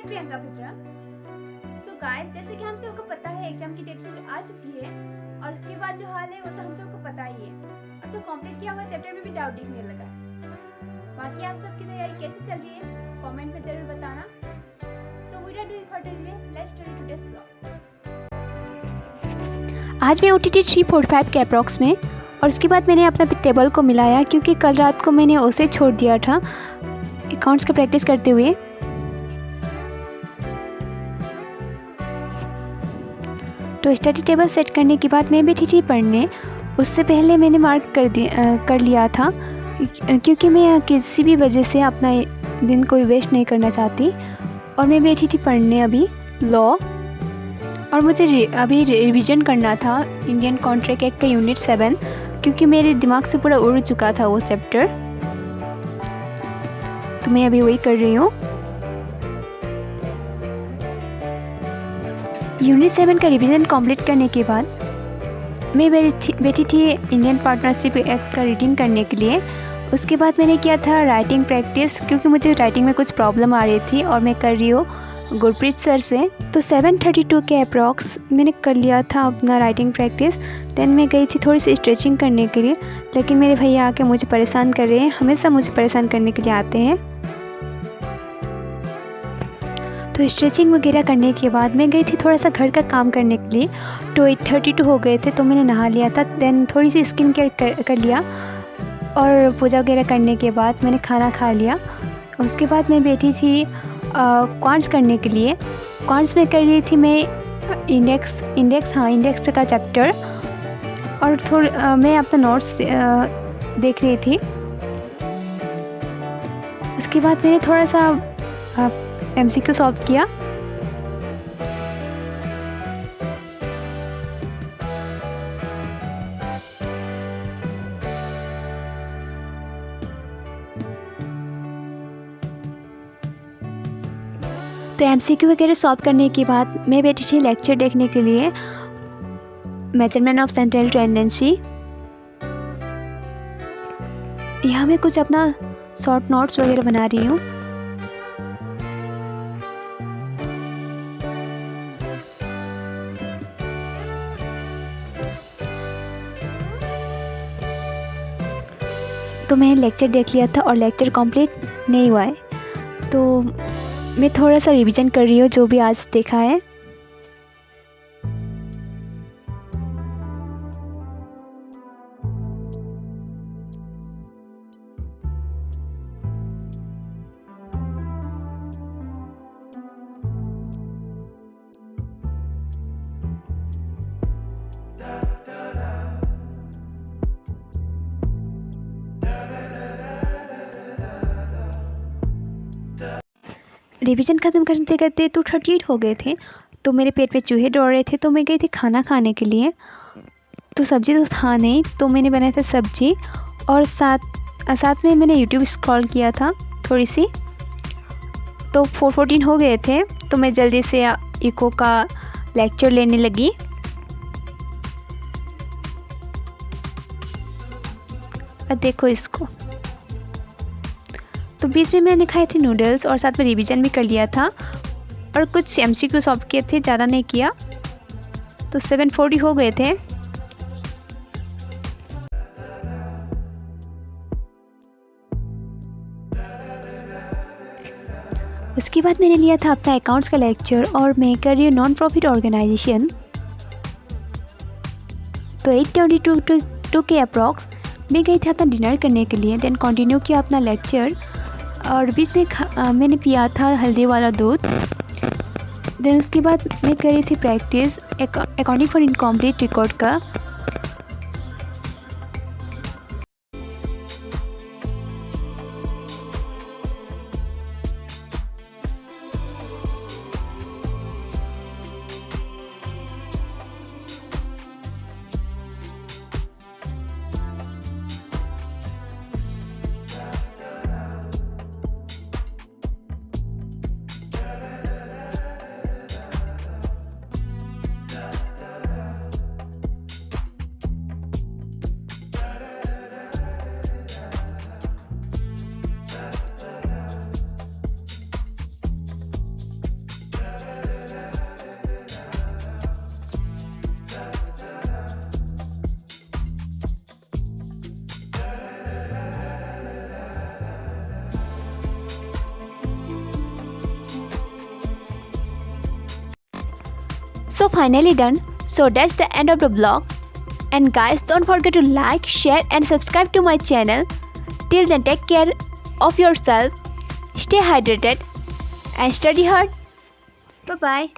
Priyanka फित्रा। So guys, जैसे कि हम सबको पता है एग्जाम की डेट शीट आ चुकी है और उसके बाद जो हाल है वो तो हम सबको पता ही है। अब तो कंप्लीट किया हुआ चैप्टर में भी डाउट दिखने लगा है। बाकी आप सबकी तैयारी कैसे चल रही है कमेंट में जरूर बताना। So without doing further delay, let's start today's blog. आज मैं उठी थी 3:45 के अप्रॉक्स में और उसके बाद मैंने अपना टेबल को मिलाया क्योंकि कल रात को मैंने उसे छोड़ दिया था अकाउंट्स का प्रैक्टिस करते हुए। तो स्टडी टेबल सेट करने के बाद मैं बैठी थी पढ़ने। उससे पहले मैंने मार्क कर लिया था क्योंकि मैं किसी भी वजह से अपना दिन कोई वेस्ट नहीं करना चाहती। और मैं बैठी थी पढ़ने अभी लॉ, और मुझे अभी रिवीजन करना था इंडियन कॉन्ट्रैक्ट एक्ट का यूनिट 7 क्योंकि मेरे दिमाग से पूरा उड़ चुका था वो चैप्टर। तो मैं अभी वही कर रही हूँ। यूनिट 7 का रिवीजन कंप्लीट करने के बाद मैं बैठी थी इंडियन पार्टनरशिप एक्ट का रीडिंग करने के लिए। उसके बाद मैंने किया था राइटिंग प्रैक्टिस क्योंकि मुझे राइटिंग में कुछ प्रॉब्लम आ रही थी और मैं कर रही हूँ गुरप्रीत सर से। तो 7:32 के अप्रॉक्स मैंने कर लिया था अपना राइटिंग प्रैक्टिस। देन मैं गई थी थोड़ी सी स्ट्रेचिंग करने के लिए, लेकिन मेरे भैया आके मुझे परेशान कर रहे हैं, हमेशा मुझे परेशान करने के लिए आते हैं। तो स्ट्रेचिंग वगैरह करने के बाद मैं गई थी थोड़ा सा घर का काम करने के लिए। तो 8:32 हो गए थे तो मैंने नहा लिया था। देन थोड़ी सी स्किन केयर कर लिया और पूजा वगैरह करने के बाद मैंने खाना खा लिया। उसके बाद मैं बैठी थी क्वांट्स करने के लिए। क्वांट्स में कर रही थी मैं इंडेक्स का चैप्टर, और मैं अपना नोट्स देख रही थी। उसके बाद मैंने थोड़ा सा MCQ सॉल्व किया। तो MCQ वगैरह सॉल्व करने के बाद मैं बैठी थी लेक्चर देखने के लिए, मेजरमेंट ऑफ सेंट्रल टेंडेंसी। यहाँ मैं कुछ अपना शॉर्ट नोट्स वगैरह बना रही हूँ। तो मैंने लेक्चर देख लिया था और लेक्चर कंप्लीट नहीं हुआ है, तो मैं थोड़ा सा रिवीजन कर रही हूँ जो भी आज देखा है। रिवीजन ख़त्म करते करते 2:38 हो गए थे। तो मेरे पेट पे चूहे दौड़ रहे थे, तो मैं गई थी खाना खाने के लिए। तो सब्ज़ी तो था नहीं, तो मैंने बनाया था सब्ज़ी, और साथ में मैंने यूट्यूब स्क्रॉल किया था थोड़ी सी। तो 4:14 हो गए थे, तो मैं जल्दी से इको का लेक्चर लेने लगी। और देखो इसको, तो बीच में मैंने खाए थे नूडल्स और साथ में रिवीजन भी कर लिया था और कुछ MCQ सॉल्व किए थे, ज़्यादा नहीं किया। तो 7:40 हो गए थे। उसके बाद मैंने लिया था अपना अकाउंट्स का लेक्चर और मैं कर रही हूँ नॉन प्रॉफिट ऑर्गेनाइजेशन। तो 8:22 के अप्रॉक्स मैं गई थी अपना डिनर करने के लिए। देन कंटिन्यू किया अपना लेक्चर और बीच में मैंने पिया था हल्दी वाला दूध। देन उसके बाद मैं कर रही थी practice accounting for incomplete record का। So finally done. So that's the end of the vlog. And guys, don't forget to like, share and subscribe to my channel. Till then, take care of yourself, stay hydrated and study hard. Bye bye.